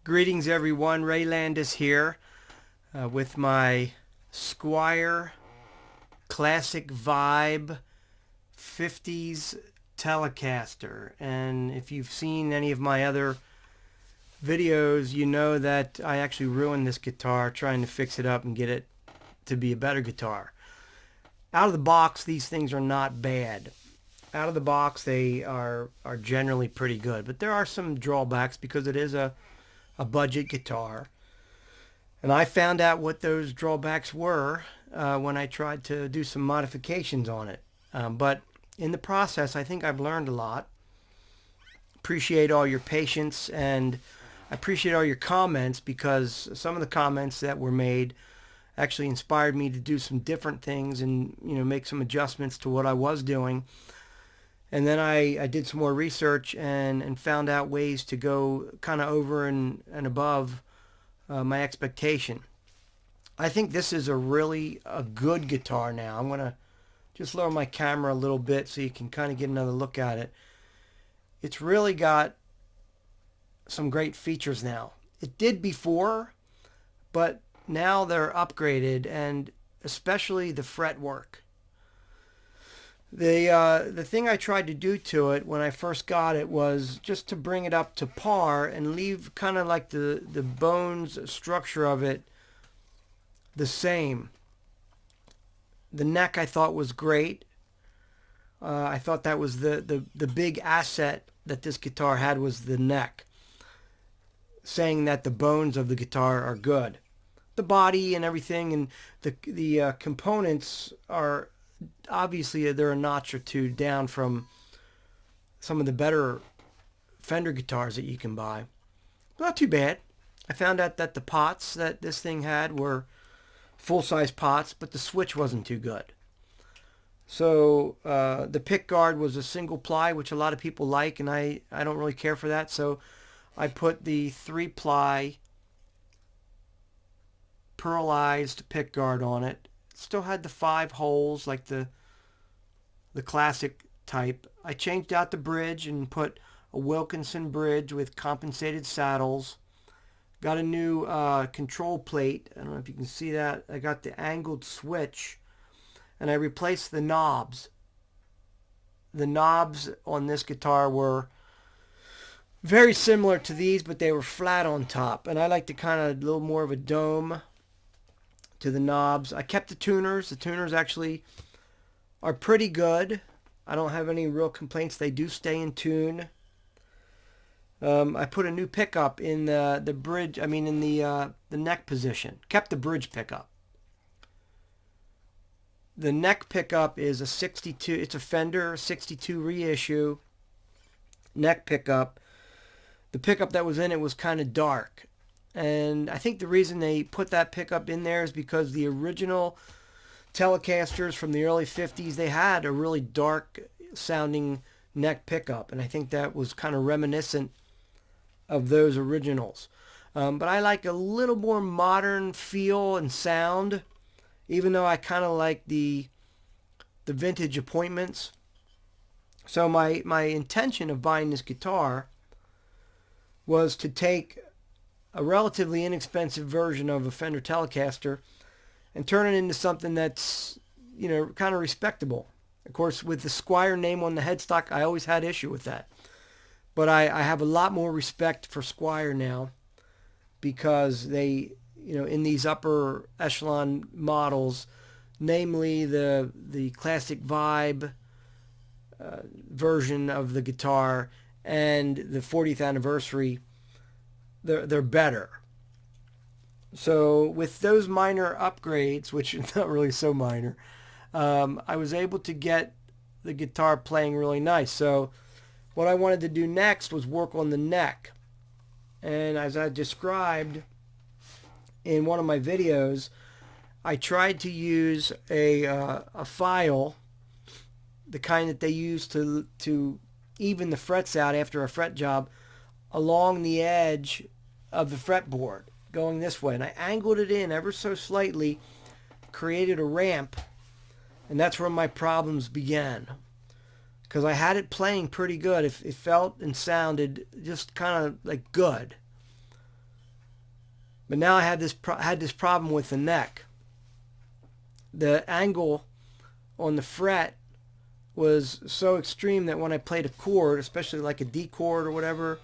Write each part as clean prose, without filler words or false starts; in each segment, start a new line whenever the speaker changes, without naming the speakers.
Greetings everyone, Ray Landis here with my Squier Classic Vibe 50s Telecaster. And if you've seen any of my other videos, you know that I actually ruined this guitar trying to fix it up and get it to be a better guitar. Out of the box, these things are not bad. Out of the box, they are generally pretty good. But there are some drawbacks because it is a budget guitar. And I found out what those drawbacks were when I tried to do some modifications on it. But in the process, I think I've learned a lot. Appreciate all your patience, and I appreciate all your comments, because some of the comments that were made actually inspired me to do some different things and make some adjustments to what I was doing. And then I did some more research and found out ways to go kind of over and above my expectation. I think this is a good guitar now. I'm going to just lower my camera a little bit so you can kind of get another look at it. It's really got some great features now. It did before, but now they're upgraded, and especially the fretwork. The thing I tried to do to it when I first got it was just to bring it up to par and leave kind of like the bones structure of it the same. The neck I thought was great. I thought that was the big asset that this guitar had, was the neck, saying that the bones of the guitar are good. The body and everything and the components are obviously, they're a notch or two down from some of the better Fender guitars that you can buy. But not too bad. I found out that the pots that this thing had were full-size pots, but the switch wasn't too good. So the pick guard was a single ply, which a lot of people like, and I don't really care for that. So I put the 3-ply pearlized pick guard on it. Still had the 5 holes like the classic type. I changed out the bridge and put a Wilkinson bridge with compensated saddles. Got a new control plate. I don't know if you can see that. I got the angled switch, and I replaced the knobs. The knobs on this guitar were very similar to these, but they were flat on top, and I like to kind of a little more of a dome to the knobs. I kept the tuners. The tuners actually are pretty good. I don't have any real complaints. They do stay in tune. I put a new pickup in the bridge. I mean, in the neck position. Kept the bridge pickup. The neck pickup is a 62. It's a Fender 62 reissue neck pickup. The pickup that was in it was kind of dark. And I think the reason they put that pickup in there is because the original Telecasters from the early 50s, they had a really dark sounding neck pickup. And I think that was kind of reminiscent of those originals. But I like a little more modern feel and sound, even though I kind of like the vintage appointments. So my intention of buying this guitar was to take a relatively inexpensive version of a Fender Telecaster and turn it into something that's, kind of respectable. Of course, with the Squier name on the headstock, I always had issue with that. But I have a lot more respect for Squier now, because they, in these upper echelon models, namely the Classic Vibe version of the guitar and the 40th anniversary, they're better. So with those minor upgrades, which are not really so minor, I was able to get the guitar playing really nice. So what I wanted to do next was work on the neck. And as I described in one of my videos, I tried to use a file, the kind that they use to even the frets out after a fret job, along the edge of the fretboard going this way, and I angled it in ever so slightly, created a ramp, and that's where my problems began, because I had it playing pretty good. It felt and sounded just kind of like good, But now I had this problem with the neck. The angle on the fret was so extreme that when I played a chord, especially like a D chord or whatever,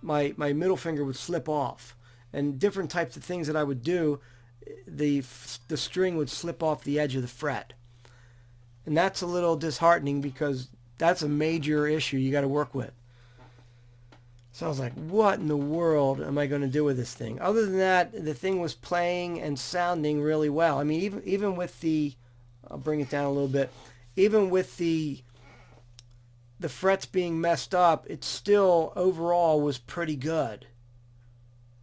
my middle finger would slip off. And different types of things that I would do, the string would slip off the edge of the fret. And that's a little disheartening because that's a major issue you got to work with. So I was like, what in the world am I going to do with this thing? Other than that, the thing was playing and sounding really well. I mean, even with the, I'll bring it down a little bit, even with the frets being messed up, it still overall was pretty good.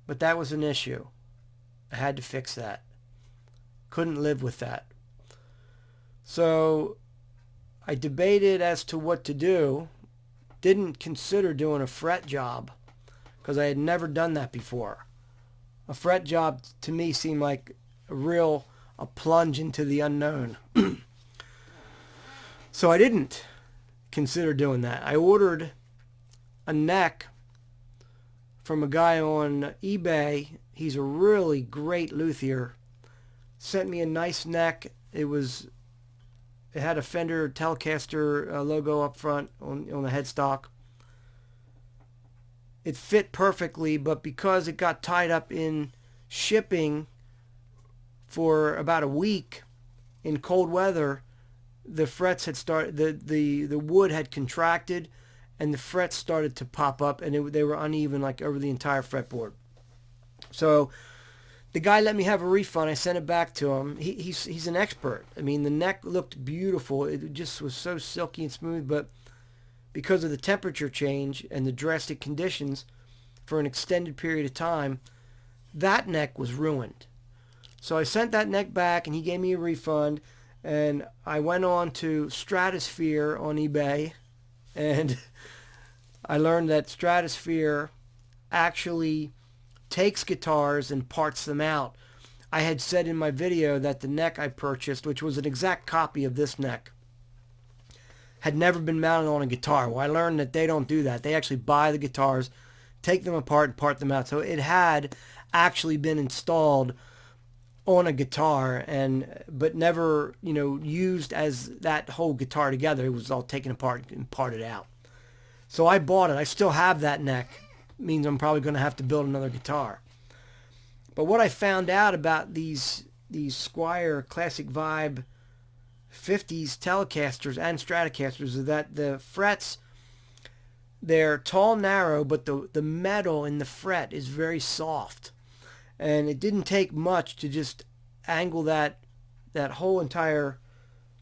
But that was an issue. I had to fix that. Couldn't live with that. So I debated as to what to do. Didn't consider doing a fret job because I had never done that before. A fret job to me seemed like a plunge into the unknown. So I didn't consider doing that. I ordered a neck from a guy on eBay. He's a really great luthier. Sent me a nice neck. It had a Fender Telecaster logo up front on the headstock. It fit perfectly, but because it got tied up in shipping for about a week in cold weather, the frets had started, the wood had contracted, and the frets started to pop up, and they were uneven like over the entire fretboard. So the guy let me have a refund. I sent it back to him. He's an expert. I mean, the neck looked beautiful. It just was so silky and smooth, but because of the temperature change and the drastic conditions for an extended period of time, that neck was ruined. So I sent that neck back, and he gave me a refund, and I went on to Stratosphere on eBay, and I learned that Stratosphere actually takes guitars and parts them out. I had said in my video that the neck I purchased, which was an exact copy of this neck, had never been mounted on a guitar. Well, I learned that they don't do that. They actually buy the guitars, take them apart, and part them out. So it had actually been installed on a guitar, but never, used as that whole guitar together. It was all taken apart and parted out. So I bought it. I still have that neck. Means I'm probably going to have to build another guitar. But what I found out about these Squier Classic Vibe 50s Telecasters and Stratocasters is that the frets, they're tall, narrow, but the metal in the fret is very soft. And it didn't take much to just angle that whole entire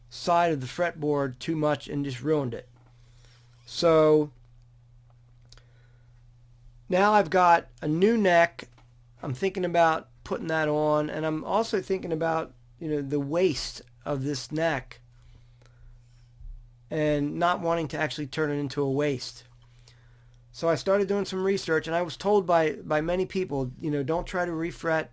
side of the fretboard too much and just ruined it. So now I've got a new neck. I'm thinking about putting that on, and I'm also thinking about, the waist of this neck and not wanting to actually turn it into a waist. So I started doing some research, and I was told by many people, don't try to refret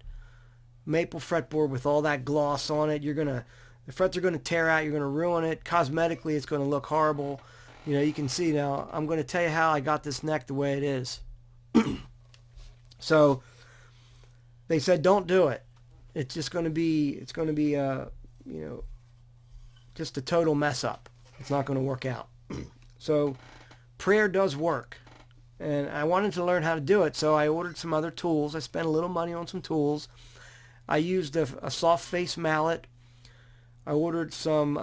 maple fretboard with all that gloss on it. The frets are going to tear out. You're going to ruin it. Cosmetically, it's going to look horrible. You can see now. I'm going to tell you how I got this neck the way it is. So they said, don't do it. It's just going to be, just a total mess up. It's not going to work out. So prayer does work. And I wanted to learn how to do it, so I ordered some other tools. I spent a little money on some tools. I used a soft face mallet. I ordered some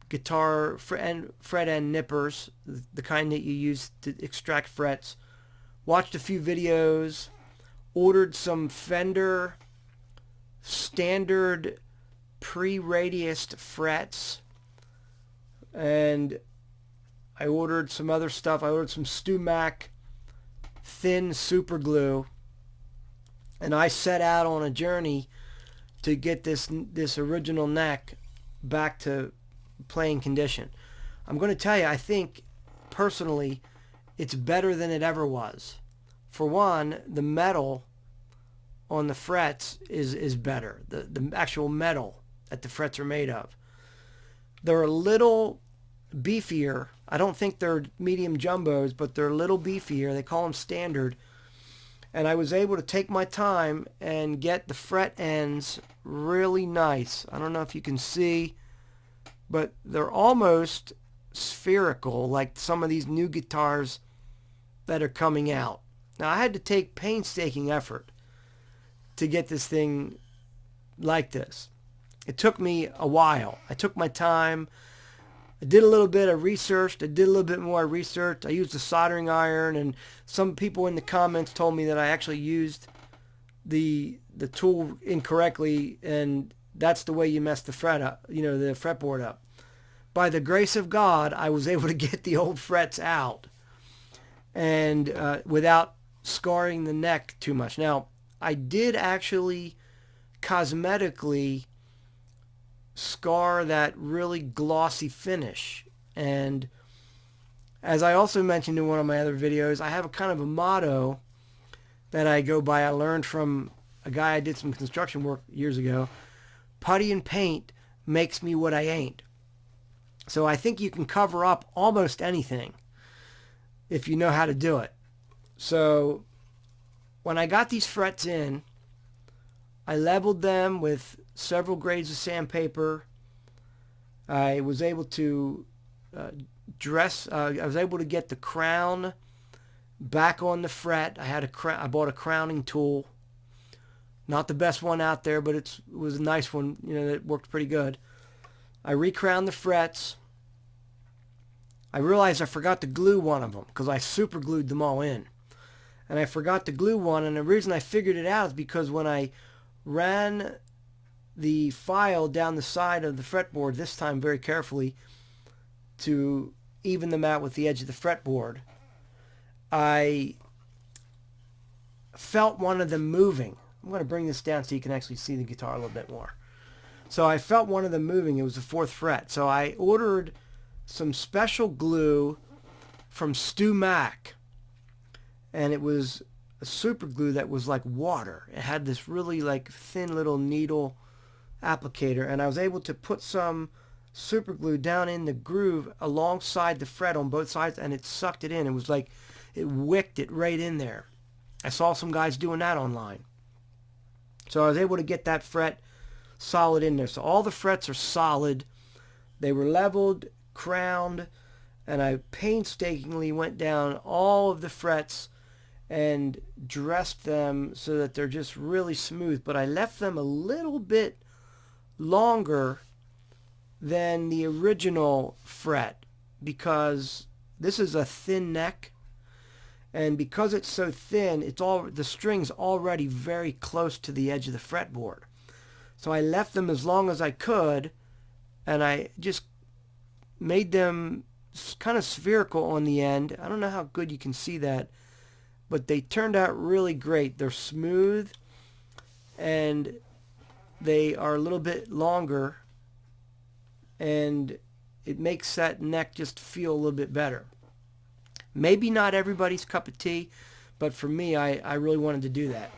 guitar fret end nippers, the kind that you use to extract frets. Watched a few videos. Ordered some Fender standard pre-radiused frets. And I ordered some other stuff. I ordered some Stumac thin super glue, and I set out on a journey to get this original neck back to playing condition. I'm going to tell you, I think personally it's better than it ever was. For one, the metal on the frets is better. The actual metal that the frets are made of. They're a little beefier. I don't think they're medium jumbos, but they're a little beefier. They call them standard. And I was able to take my time and get the fret ends really nice. I don't know if you can see, but they're almost spherical, like some of these new guitars that are coming out. Now, I had to take painstaking effort to get this thing like this. It took me a while. I took my time. I did a little bit of research. I did a little bit more research. I used a soldering iron, and some people in the comments told me that I actually used the tool incorrectly, and that's the way you mess the fret up, the fretboard up. By the grace of God, I was able to get the old frets out, and without scarring the neck too much. Now, I did actually cosmetically scar that really glossy finish, and as I also mentioned in one of my other videos, I have a kind of a motto that I go by. I learned from a guy I did some construction work years ago. Putty and paint makes me what I ain't. So I think you can cover up almost anything if you know how to do it. So when I got these frets in, I leveled them with several grades of sandpaper. I was able to I was able to get the crown back on the fret. I bought a crowning tool. Not the best one out there, but it was a nice one. That worked pretty good. I recrowned the frets. I realized I forgot to glue one of them because I super glued them all in. And I forgot to glue one, and the reason I figured it out is because when I ran the file down the side of the fretboard, this time very carefully, to even them out with the edge of the fretboard, I felt one of them moving. I'm going to bring this down so you can actually see the guitar a little bit more. So I felt one of them moving. It was the 4th fret. So I ordered some special glue from Stu Mac, and it was a super glue that was like water. It had this really like thin little needle applicator, and I was able to put some super glue down in the groove alongside the fret on both sides, and it sucked it in. It was like it wicked it right in there. I saw some guys doing that online. So I was able to get that fret solid in there. So all the frets are solid. They were leveled, crowned, and I painstakingly went down all of the frets and dressed them so that they're just really smooth. But I left them a little bit longer than the original fret because this is a thin neck, and because it's so thin, the string's already very close to the edge of the fretboard. So I left them as long as I could, and I just made them kind of spherical on the end. I don't know how good you can see that, but they turned out really great. They're smooth, and they are a little bit longer, and it makes that neck just feel a little bit better. Maybe not everybody's cup of tea, but for me, I really wanted to do that.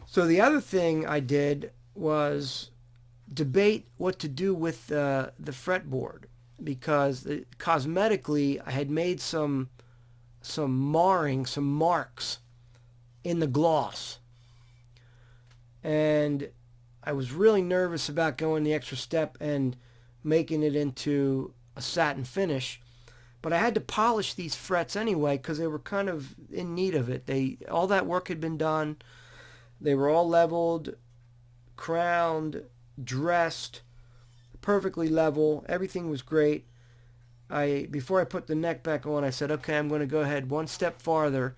So the other thing I did was debate what to do with the fretboard, because cosmetically I had made some marks in the gloss, and I was really nervous about going the extra step and making it into a satin finish, but I had to polish these frets anyway because they were kind of in need of it. All that work had been done. They were all leveled, crowned, dressed, perfectly level. Everything was great. Before I put the neck back on, I said, okay, I'm going to go ahead one step farther,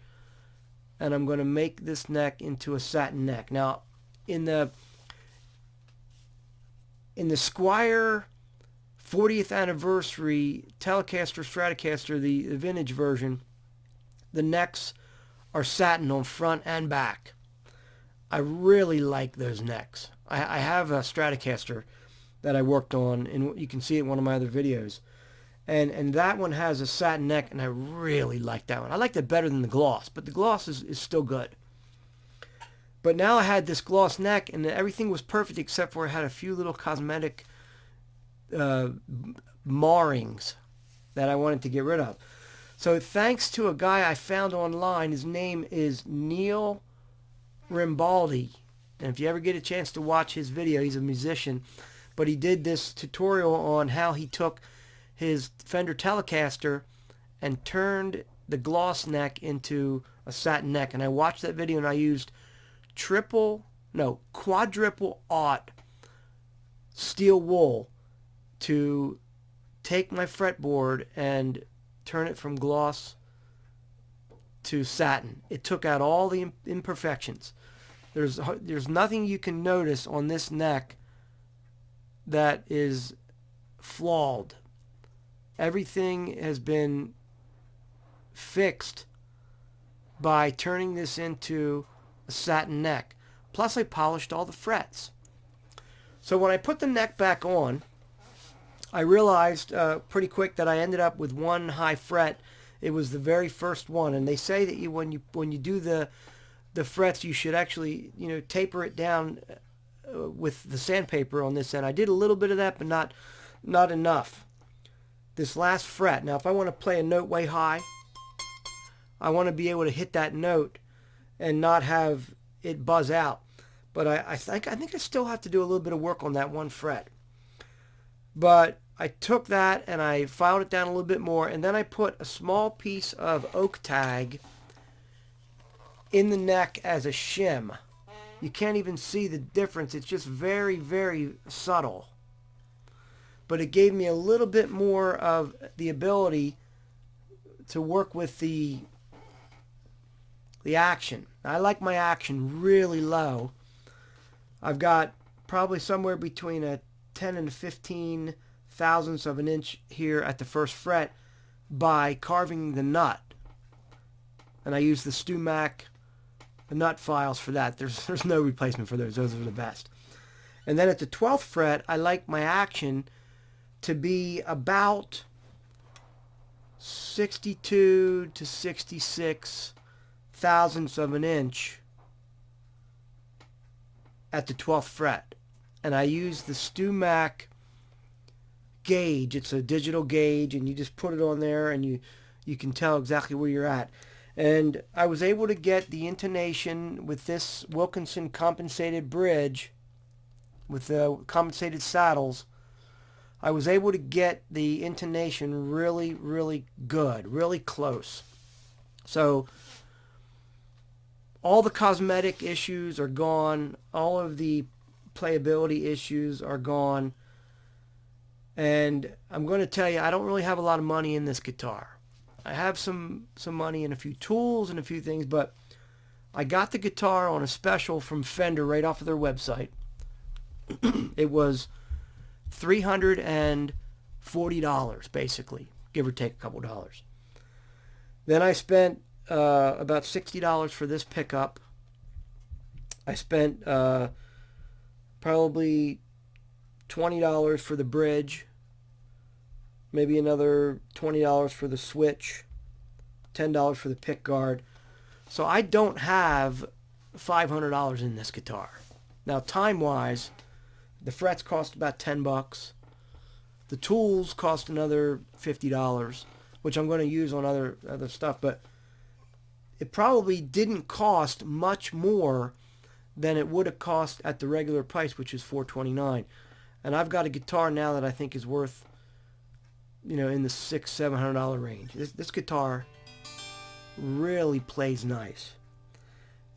and I'm going to make this neck into a satin neck. Now, in the Squier 40th anniversary Telecaster Stratocaster, the vintage version, the necks are satin on front and back. I really like those necks. I have a Stratocaster that I worked on, and you can see it in one of my other videos. And that one has a satin neck, and I really like that one. I liked it better than the gloss, but the gloss is still good. But now I had this gloss neck, and everything was perfect except for it had a few little cosmetic marrings that I wanted to get rid of. So thanks to a guy I found online, his name is Neil Rimbaldi. And if you ever get a chance to watch his video, he's a musician, but he did this tutorial on how he took his Fender Telecaster and turned the gloss neck into a satin neck. And I watched that video and I used quadruple aught steel wool to take my fretboard and turn it from gloss to satin. It took out all the imperfections. There's nothing you can notice on this neck that is flawed. Everything has been fixed by turning this into a satin neck. Plus I polished all the frets. So when I put the neck back on, I realized pretty quick that I ended up with one high fret. It was the very first one, and they say that when you do the frets, you should actually taper it down with the sandpaper on this end. I did a little bit of that, but not enough. This last fret. Now, if I want to play a note way high, I want to be able to hit that note and not have it buzz out. But I think I still have to do a little bit of work on that one fret. But I took that and I filed it down a little bit more, and then I put a small piece of oak tag in the neck as a shim. You can't even see the difference. It's just very, very subtle. But it gave me a little bit more of the ability to work with the action. I like my action really low. I've got probably somewhere between a 10 and a 15 thousandths of an inch here at the first fret by carving the nut. And I use the StewMac nut files for that. There's no replacement for those. Those are the best. And then at the 12th fret, I like my action to be about 62 to 66 thousandths of an inch at the 12th fret. And I use the StewMac gauge. It's a digital gauge, and you just put it on there and you can tell exactly where you're at. And I was able to get the intonation with this Wilkinson compensated bridge with the compensated saddles. I was able to get the intonation really, really good, really close. So all the cosmetic issues are gone. All of the playability issues are gone. And I'm going to tell you, I don't really have a lot of money in this guitar. I have some money in a few tools and a few things, but I got the guitar on a special from Fender right off of their website. It was $340, basically, give or take a couple dollars. Then I spent about $60 for this pickup. I spent probably $20 for the bridge, maybe another $20 for the switch, $10 for the pick guard. So I don't have $500 in this guitar. Now, time-wise, the frets cost about $10. The tools cost another $50, which I'm going to use on other stuff. But it probably didn't cost much more than it would have cost at the regular price, which is $429. And I've got a guitar now that I think is worth, in the $600-700 range. This guitar really plays nice.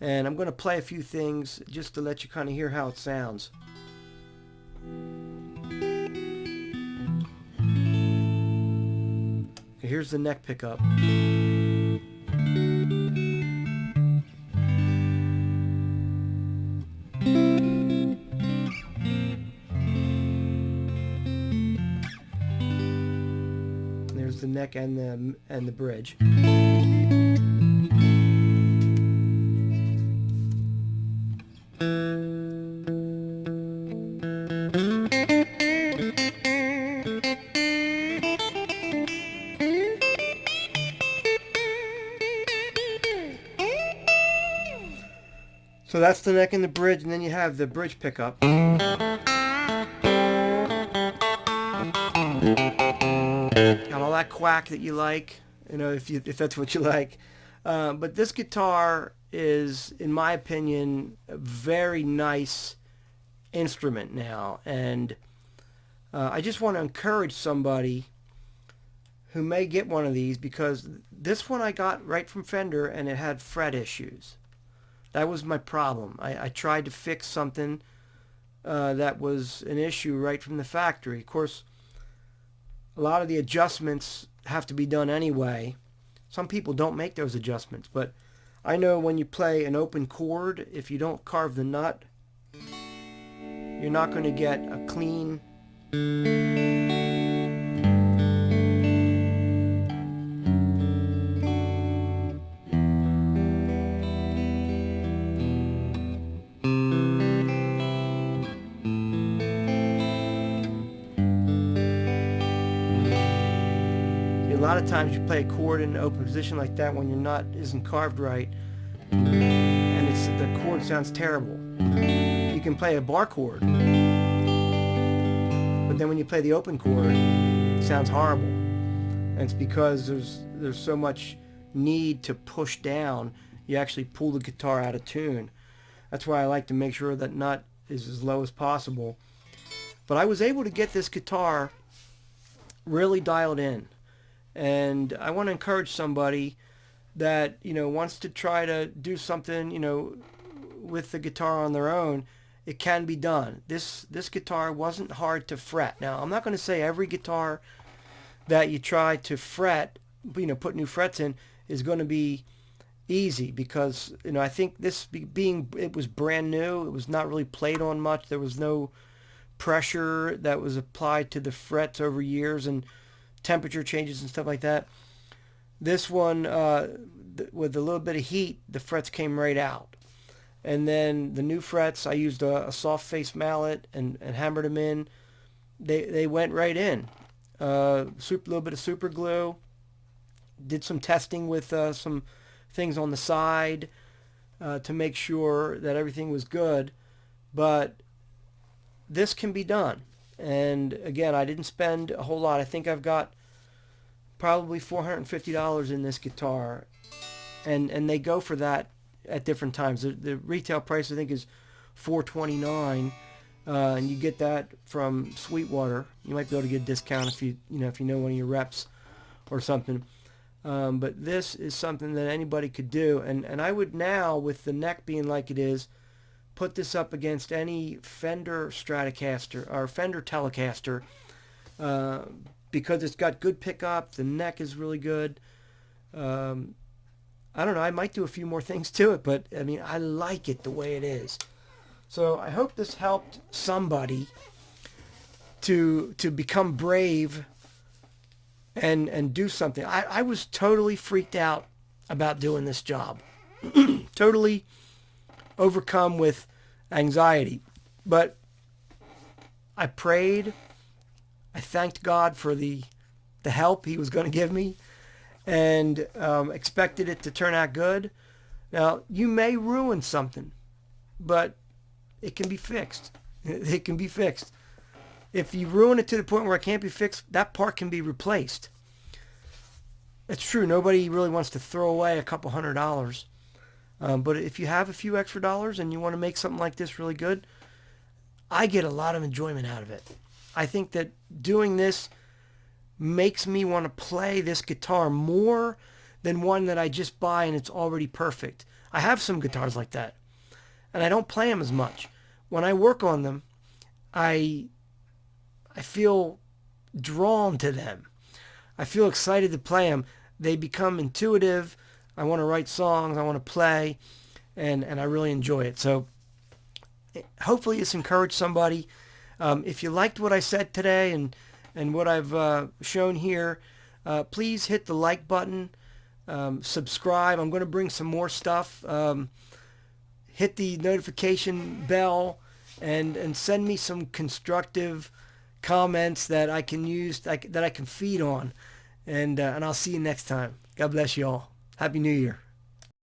And I'm going to play a few things just to let you kind of hear how it sounds. Okay, here's the neck pickup. There's the neck and the bridge. So that's the neck and the bridge, and then you have the bridge pickup. Got all that quack that you like, if that's what you like. But this guitar is, in my opinion, a very nice instrument now, and I just want to encourage somebody who may get one of these, because this one I got right from Fender and it had fret issues. That was my problem. I tried to fix something that was an issue right from the factory. Of course, a lot of the adjustments have to be done anyway. Some people don't make those adjustments, but I know when you play an open chord, if you don't carve the nut, you're not going to get a clean a lot of times you play a chord in an open position like that when your nut isn't carved right, and the chord sounds terrible. You can play a bar chord, but then when you play the open chord, it sounds horrible. And it's because there's so much need to push down, you actually pull the guitar out of tune. That's why I like to make sure that nut is as low as possible. But I was able to get this guitar really dialed in. And I want to encourage somebody that, wants to try to do something, with the guitar on their own. It can be done. This guitar wasn't hard to fret. Now, I'm not going to say every guitar that you try to fret, put new frets in, is going to be easy, because, I think this it was brand new. It was not really played on much. There was no pressure that was applied to the frets over years, and temperature changes and stuff like that. This one, with a little bit of heat, the frets came right out. And then the new frets, I used a soft face mallet and hammered them in. They went right in. Little bit of super glue. Did some testing with some things on the side to make sure that everything was good. But this can be done. And again, I didn't spend a whole lot. I think I've got probably $450 in this guitar, and they go for that at different times. The retail price, I think, is $429, and you get that from Sweetwater. You might be able to get a discount if you know one of your reps or something. But this is something that anybody could do, and I would now, with the neck being like it is, put this up against any Fender Stratocaster or Fender Telecaster, because it's got good pickup. The neck is really good. I don't know. I might do a few more things to it, but I like it the way it is. So I hope this helped somebody to become brave and do something. I was totally freaked out about doing this job. Totally overcome with anxiety, but I prayed. I thanked God for the help he was going to give me, and expected it to turn out good. Now, you may ruin something, but it can be fixed. It can be fixed. If you ruin it to the point where it can't be fixed, that part can be replaced. It's true. Nobody really wants to throw away a couple $100. But if you have a few extra dollars and you want to make something like this really good, I get a lot of enjoyment out of it. I think that doing this makes me want to play this guitar more than one that I just buy and it's already perfect. I have some guitars like that, and I don't play them as much. When I work on them, I feel drawn to them. I feel excited to play them. They become intuitive. I want to write songs. I want to play, and I really enjoy it. So hopefully it's encouraged somebody. If you liked what I said today and what I've shown here, please hit the like button. Subscribe. I'm going to bring some more stuff. Hit the notification bell and send me some constructive comments that I can use, that I can feed on. And I'll see you next time. God bless you all. Happy New Year.